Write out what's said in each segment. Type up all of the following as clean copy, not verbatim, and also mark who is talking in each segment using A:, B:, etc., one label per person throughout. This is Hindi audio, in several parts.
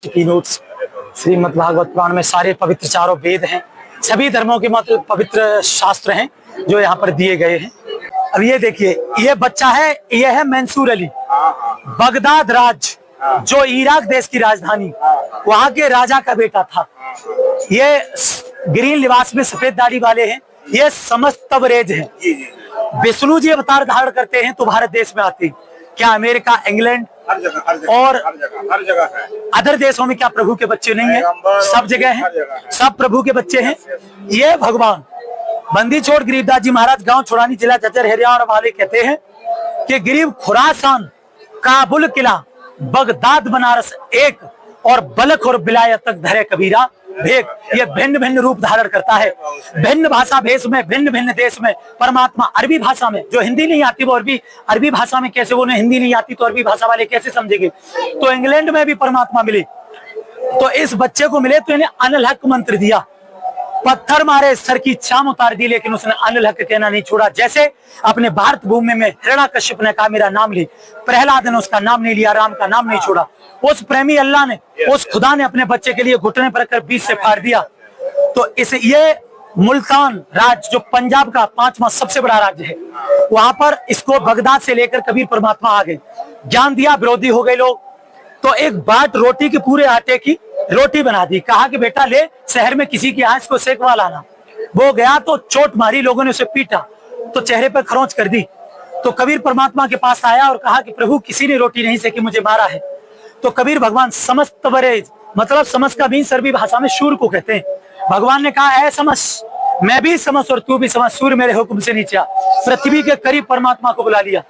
A: की नोट्स श्रीमद् भागवत पुराण में सारे पवित्र चारों वेद हैं, सभी धर्मों के मतलब पवित्र शास्त्र हैं जो यहाँ पर दिए गए हैं। अब ये देखिए, ये बच्चा है, ये है मंसूर अली, बगदाद राज जो इराक देश की राजधानी, वहां के राजा का बेटा था। ये ग्रीन लिबास में सफेद दाढ़ी वाले हैं, ये समस्त तबरेज हैं। विष्णु जी अवतार धारण करते हैं तो भारत देश में आते हैं। क्या अमेरिका, इंग्लैंड और
B: हर जगह है।
A: अदर देशों में क्या प्रभु के बच्चे नहीं है? सब जगह हैं, सब प्रभु के बच्चे हैं। ये भगवान बंदी छोड़ गरीबदास जी महाराज गांव छोड़ानी जिला जज्जर हरियाणा वाले कहते हैं कि गरीब खुरासान, काबुल किला, बगदाद बनारस एक, और बलख और बिलायत तक धरे कबीरा भेद। ये भिन्न भिन्न रूप धारण करता है, भिन्न भाषा भेष में, भिन्न भिन्न देश में। परमात्मा अरबी भाषा में, जो हिंदी नहीं आती वो अरबी भाषा में कैसे, उन्हें हिंदी नहीं आती तो अरबी भाषा वाले कैसे समझेंगे? तो इंग्लैंड में भी परमात्मा मिले, तो इस बच्चे को मिले तो इन्हें अनिल हक मंत्र दिया। पत्थर मारे, सर की चाम उतार दी, लेकिन उसने अनिल हक कहना नहीं छोड़ा। जैसे अपने भारत भूमि में हिरण्याकश्यप ने कहा मेरा नाम ले, प्रहलाद ने उसका नाम नहीं लिया, राम का नाम नहीं छोड़ा। उस प्रेमी अल्लाह ने, उस खुदा ने अपने बच्चे के लिए घुटने पर रखकर बीच से फाड़ दिया। तो इस ये मुल्तान राज्य जो पंजाब का 5वां सबसे बड़ा राज्य है, वहां पर इसको बगदाद से लेकर कबीर परमात्मा आ गए, ज्ञान दिया, विरोधी हो गए लोग। तो एक बाट रोटी की, पूरे आटे की रोटी बना दी, कहा कि बेटा ले शहर में किसी की आंच को सेकवा लाना। वो गया तो चोट मारी, लोगों ने उसे पीटा तो चेहरे पर खरोंच कर दी। तो कबीर परमात्मा के पास आया और कहा कि प्रभु किसी ने रोटी नहीं सेकी, मुझे मारा है। तो कबीर भगवान समस्त तबरेज, मतलब समझ का भी अरबी भाषा में सूर को कहते हैं। भगवान ने कहा ऐ समझ, मैं भी समझ और तू भी समझ, सूर्य मेरे हुक्म से नीचे आ। पृथ्वी के करीब परमात्मा को बुला लिया,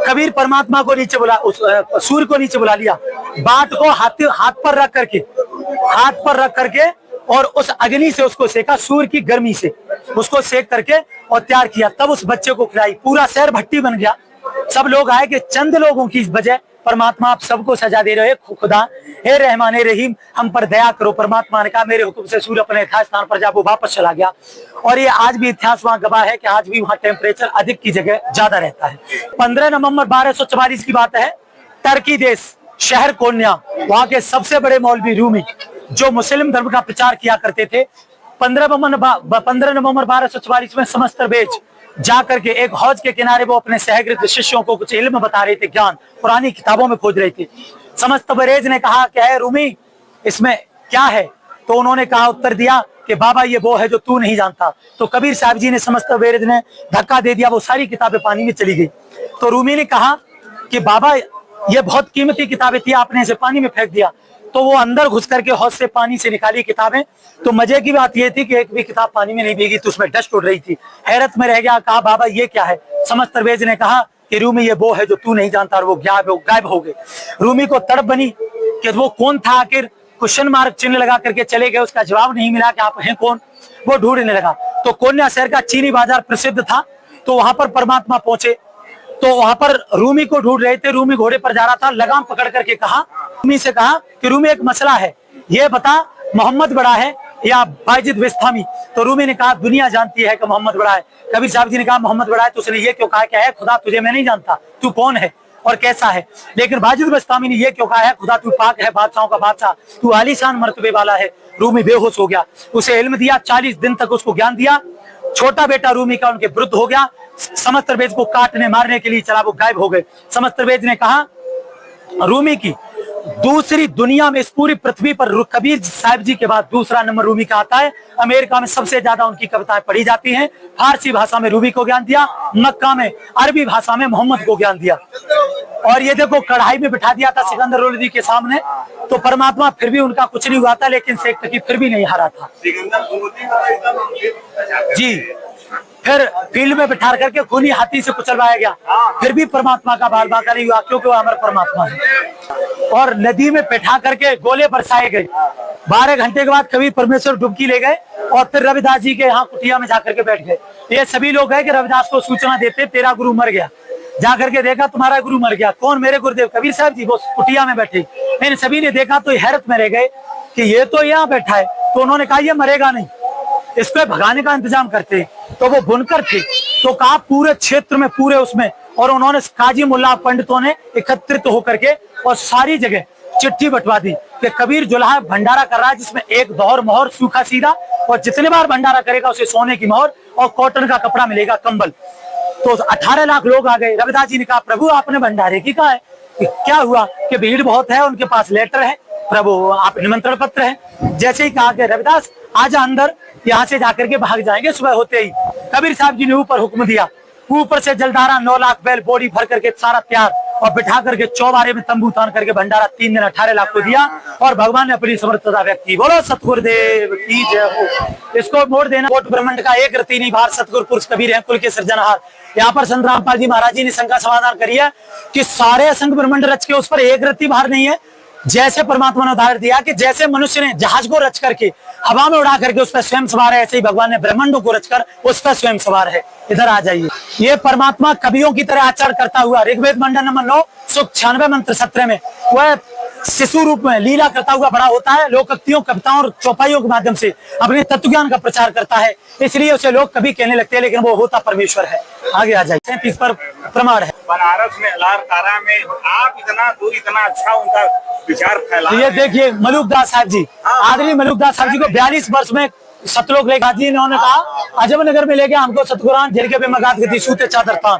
A: कबीर परमात्मा को नीचे बुला, सूर्य को नीचे बुला लिया। बाट को हाथ पर रख करके और उस अग्नि से उसको सेका, सूर्य की गर्मी से उसको सेक करके और तैयार किया। तब उस बच्चे को खिलाई, पूरा शहर भट्टी बन गया। सब लोग आए कि चंद लोगों की वजह परमात्मा आप सबको सजा दे रहे हो। खुदा हे रहमान रहीम, हम पर दया करो। परमात्मा ने कहा मेरे हुक्म से सूर्य अपने यथार्थ स्थान पर जा, वो वापस चला गया। और ये आज भी इतिहास वहां गवाह है कि आज भी वहां टेम्परेचर अधिक की जगह ज्यादा रहता है। 15 नवंबर 1244 की बात है, टर्की देश शहर कोन्या, वहां के सबसे बड़े मौलवी रूमी जो मुस्लिम धर्म का प्रचार किया करते थे, 15 नवंबर 1244 में समस्त बेच जा करके एक हौज के किनारे वो अपने सहगृत शिष्यों को कुछ इल्म बता रहे थे, ज्ञान पुरानी किताबों में खोज रहे थे। समस्त बरेज ने कहा क्या है रूमी, इसमें क्या है? तो उन्होंने कहा, उत्तर दिया कि बाबा ये वो है जो तू नहीं जानता। तो कबीर साहब जी ने, समस्त बरेज ने धक्का दे दिया, वो सारी किताबें पानी में चली गई। तो रूमी ने कहा कि बाबा ये बहुत कीमती किताबें थी, आपने इसे पानी में फेंक दिया। तो वो अंदर घुस करके हौज से पानी से निकाली किताबें। तो मजे की बात ये थी कि एक भी किताब पानी में नहीं भीगी, तो उसमें डस्ट उड़ रही थी। हैरत में रह गया, कहा बाबा ये क्या है? समस्त तरवेज ने कहा कि रूमी ये वो है जो तू नहीं जानता, और वो गायब हो गए। रूमी को तड़प बनी कि वो कौन था आखिर, क्वेश्चन मार्क चिन्ह लगा करके चले गए, उसका जवाब नहीं मिला कि आप हैं कौन। वो ढूंढने लगा तो कोन्या शहर का चीनी बाजार प्रसिद्ध था, तो वहां पर परमात्मा पहुंचे। तो वहां पर रूमी को ढूंढ रहे थे, रूमी घोड़े पर जा रहा था, लगाम पकड़ करके कहा, रूमी से कहा कि रूमी एक मसला है, ये बता मोहम्मद बड़ा है या बायजिद विस्तामी? तो रूमी ने कहा दुनिया जानती है कि मोहम्मद बड़ा है। कबीर साहब जी ने कहा मोहम्मद बड़ा है, तो उसने ये क्यों कहा क्या है खुदा तुझे मैं नहीं जानता, तू कौन है और कैसा है? लेकिन बायजिद विस्तामी ने ये क्यों कहा है खुदा तू पाक है, बादशाहों का बादशाह, तू आलीशान मर्तबे वाला है। रूमी बेहोश हो गया, उसे इल्म दिया, 40 दिन तक उसको ज्ञान दिया। छोटा बेटा रूमी का उनके विरुद्ध हो गया, समस्त तरवेज को काटने मारने के लिए चला, वो गायब हो गए। समस्त तरवेज ने कहा रूमी की दूसरी दुनिया में, इस पूरी पृथ्वी पर कबीर साहब जी के बाद दूसरा नंबर रूमी का आता है। अमेरिका में सबसे ज्यादा उनकी कविताएं पढ़ी जाती हैं। फारसी भाषा में रूमी को ज्ञान दिया, मक्का में अरबी भाषा में मोहम्मद को ज्ञान दिया। और ये देखो कढ़ाई में बिठा दिया था सिकंदर लोदी के सामने, तो परमात्मा फिर भी उनका कुछ नहीं हुआ था, लेकिन शेख तकी फिर भी नहीं हारा था जी। फिर फील्ड में बिठा करके खूनी हाथी से कुचलवाया गया, फिर भी परमात्मा का बाल बाका नहीं हुआ, क्योंकि वो हमारा परमात्मा है। और नदी में बैठा करके गोले बरसाए गए। 12 घंटे के बाद कबीर परमेश्वर डुबकी ले गए और फिर रविदास जी के यहाँ कुटिया में जाकर के बैठ गए। ये सभी लोग गए कि रविदास को सूचना देते तेरा गुरु मर गया। जाकर के देखा तुम्हारा गुरु मर गया। कौन? मेरे गुरुदेव कबीर साहब जी, वो कुटिया में बैठे। इन सभी ने देखा तो हैरत में रह गए कि ये तो यहाँ बैठा है। तो उन्होंने कहा ये मरेगा नहीं, इसको भगाने का इंतजाम करते। तो वो बुनकर थे, तो कहा पूरे क्षेत्र में, पूरे उसमें, और उन्होंने काजी मुल्ला पंडितों ने एकत्रित होकर के और सारी जगह चिट्ठी बंटवा दी कि कबीर जुलाहा भंडारा कर रहा है जिसमें एक दौर मोहर सूखा सीधा, और जितने बार भंडारा करेगा उसे सोने की मोहर और कॉटन का कपड़ा मिलेगा, कंबल। तो 18 लाख लोग आ गए। रविदास जी ने कहा प्रभु आपने भंडारे की कहा है कि क्या हुआ कि भीड़ बहुत है, उनके पास लेटर है प्रभु, आप निमंत्रण पत्र है। जैसे ही कहा कि रविदास आजा अंदर, यहाँ से जाकर के भाग जाएंगे सुबह होते ही। कबीर साहब जी ने ऊपर हुक्म दिया, ऊपर से जलदारा 9 लाख बैल बोरी भर करके सारा तैयार और बिठा करके चौबारे में तंबू तान करके भंडारा 3 दिन 18 लाख को दिया और भगवान ने अपनी समर्थता व्यक्त की। बोलो सतगुरुदेव की जय हो। इसको मोड़ देना, कोट ब्रह्मंड का एक रति नहीं भार, सतगुरु पुरुष कबीर है कुल के सृजनहार। यहाँ पर संत रामपाल जी महाराज जी ने शंका समाधान करी है कि सारे असंख्य ब्रह्मंड रच के उस पर एक रति भार नहीं है। जैसे परमात्मा ने उदाहरण दिया कि जैसे मनुष्य ने जहाज को रच करके हवा में उड़ा करके उस पर स्वयं सवार है, ऐसे ही भगवान ने ब्रह्मांडों को रचकर उस पर स्वयं सवार है। इधर आ जाइए। ये परमात्मा कवियों की तरह आचरण करता हुआ ऋग्वेद मंडल नंबर 9 सूक्त 96 मंत्र 17 में वह शिशु रूप में लीला करता हुआ बड़ा होता है। लोकोक्तियों, कविताओं और चौपाइयों के माध्यम से अपने तत्व ज्ञान का प्रचार करता है, इसलिए उसे लोग कभी कहने लगते हैं, लेकिन वो होता परमेश्वर है। आगे आ जाइए। 37 पर प्रमाण है।
B: बनारस में लारकारा में आप इतना दूर इतना अच्छा उनका विचार फैला।
A: ये देखिए मलुकदास साहब जी, आदरणीय मलुकदास साहब जी को 42 वर्ष में सतलोक लेखा जी इन्होंने कहा अजब नगर में लेके हमको सतगुरान झिरके पे मगात गति सूते चादर तान।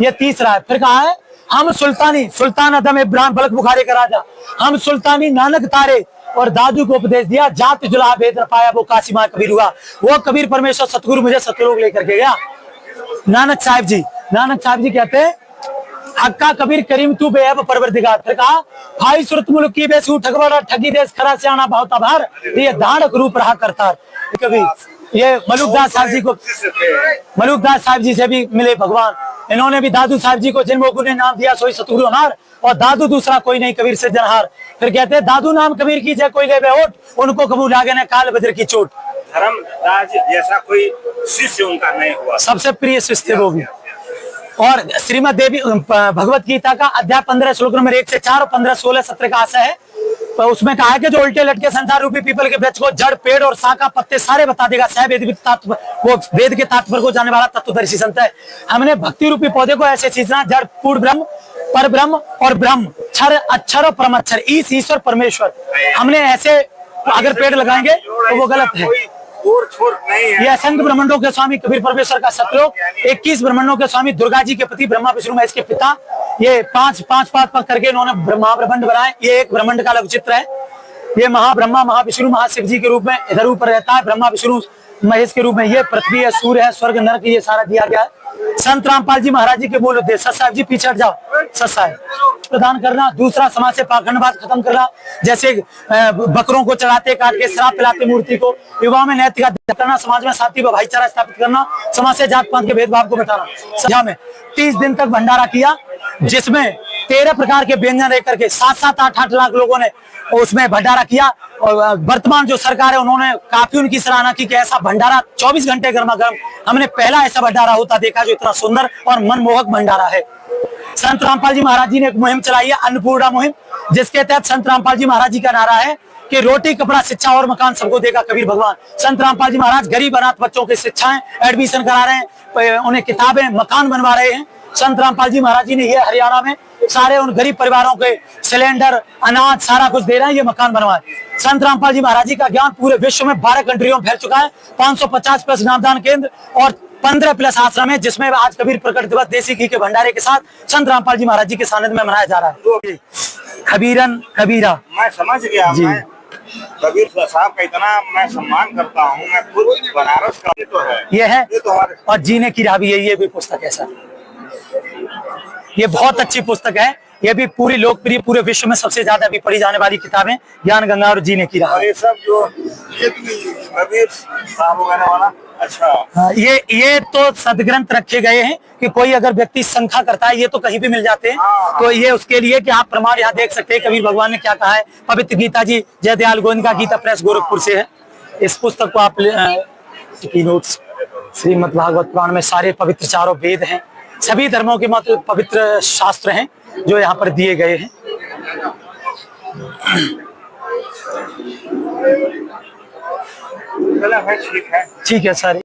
A: ये तीसरा है। फिर कहा है हम सुल्तानी सुल्तान अदम इब्राहिम बलक बुखारी का राजा, हम सुल्तानी नानक तारे और दादू को उपदेश दिया, जात जुलाहा भेद न पाया वो काशी मां कबीर हुआ। वो कबीर परमेश्वर सतगुरु मुझे सतलोक लेकर के गया। नानक साहब जी कहते हैं हक्का कबीर करीम तू बेअब परवरदिगार। फिर कहा भाई सुरत मुल्क की बेसू ठगवाड़ा ठगी देश खरा सियाना बहुत आभार, ये दानक रूप रहा करतार। कभी ये मलुकदास साहब जी से भी मिले भगवान। इन्होंने भी दादू साहब जी को जिन लोगों ने नाम दिया सोई सतगुरु हमार, और दादू दूसरा कोई नहीं कबीर से जनहार। फिर कहते हैं दादू नाम कबीर की जय कोई ले बेहोट, उनको कबूल आगे ने काल बद्र की चोट।
B: धर्मदास जैसा कोई शिष्य उनका नहीं हुआ,
A: सबसे प्रिय शिष्य थे वो भी। और श्रीमद देवी भगवत गीता का अध्याय 15 श्लोक नंबर 1 से 4 और 15, 16, 17 का आशय है। तो उसमें कहा है कि जो उल्टे लटके संसार रूपी पीपल के वृक्ष को जड़, पेड़ और शाखा पत्ते सारे बता देगा, सह वेद तत्व, वो वेद के तात्पर्य को जाने वाला तत्वदर्शी संत है। हमने भक्ति रूपी पौधे को ऐसे सींचना, जड़ पूर्ण ब्रह्म, पर ब्रह्म और ब्रह्म, क्षर अक्षर और परमक्षर, ईश्वर परमेश्वर। हमने ऐसे अगर पेड़ लगाएंगे तो वो गलत है। ये असंख्य ब्रह्मांडों के स्वामी कबीर परमेश्वर का सतलोक, 21 ब्रह्मांडों के स्वामी दुर्गा जी के पति ब्रह्मा विष्णु महेश के पिता, ये पांच करके इन्होंने महाब्रह्मांड बनाए। ये एक ब्रह्मांड का लघु चित्र है। ये महाब्रह्मा महाविष्णु महाशिव जी के रूप में इधर ऊपर रहता है, ब्रह्मा विष्णु महेश के रूप में। ये पृथ्वी है, सूर्य है, स्वर्ग नरक, ये सारा दिया गया है। संत रामपाल जी महाराज जी के मूल उद्देश्य, साहब जी पीछे हट जाओ, सत्सा है प्रदान करना, दूसरा समाज से पाखंडवाद खत्म करना, जैसे बकरों को चढ़ाते काट के शराब पिलाते मूर्ति को, युवाओं में नैतिक करना, समाज में शांति व भाईचारा स्थापित करना, समाज से जात पात के भेदभाव को मिटाना। सभा में 30 दिन तक भंडारा किया, जिसमें 13 प्रकार के व्यंजन रह करके 7-7, 8-8 लाख लोगों ने उसमें भंडारा किया। और वर्तमान जो सरकार है उन्होंने काफी उनकी सराहना की कि ऐसा भंडारा 24 घंटे गर्मा गर्म, हमने पहला ऐसा भंडारा होता देखा जो इतना सुंदर और मनमोहक भंडारा है। संत रामपाल जी महाराज जी ने एक मुहिम चलाई है, अन्नपूर्णा मुहिम, जिसके तहत संत रामपाल जी महाराज जी का नारा है कि रोटी कपड़ा शिक्षा और मकान सबको देगा कबीर भगवान। संत रामपाल जी महाराज गरीब अनाथ बच्चों की शिक्षाएं, एडमिशन करा रहे हैं, उन्हें किताबें, मकान बनवा रहे हैं। संत रामपाल जी महाराज जी ने ये हरियाणा में सारे उन गरीब परिवारों के सिलेंडर, अनाज सारा कुछ दे रहे हैं, ये मकान बनवाए। संत रामपाल जी महाराज जी का ज्ञान पूरे विश्व में 12 कंट्रियों में फैल चुका है। 550 प्लस नामदान केंद्र और 15 प्लस आश्रम है, जिसमें आज कबीर प्रकट दिवस देसी घी के भंडारे के साथ संत रामपाल जी महाराज जी के सानिध्य में मनाया जा रहा है। खबीरन कबीरा,
B: मैं समझ गया। मैं कबीर साहब का इतना मैं सम्मान करता हूँ। मैं खुद बनारस का तो है,
A: ये है
B: ये तो
A: और जीने की राह भी है। ये भी पुस्तक है सर, ये बहुत अच्छी पुस्तक है। ये भी पूरी लोकप्रिय, पूरे विश्व में सबसे ज्यादा भी पढ़ी जाने वाली किताबें ज्ञान गंगा और जीने की राह।
B: ये सब जो कबीर साहब वगैरह वाला, अच्छा
A: ये तो सदग्रंथ रखे गए हैं कि कोई अगर व्यक्ति शंका करता है, ये तो कहीं भी मिल जाते हैं। तो ये उसके लिए कि आप प्रमाण यहाँ देख सकते हैं कबीर भगवान ने क्या कहा है। पवित्र गीता जी जयदयाल गोविंद गीता प्रेस गोरखपुर से है। इस पुस्तक को आप नोट्स, श्रीमद् भागवत पुराण में सारे पवित्र चारों वेद हैं, सभी धर्मों के मतलब पवित्र शास्त्र हैं जो यहाँ पर दिए गए हैं।
B: चलो ठीक है
A: सर।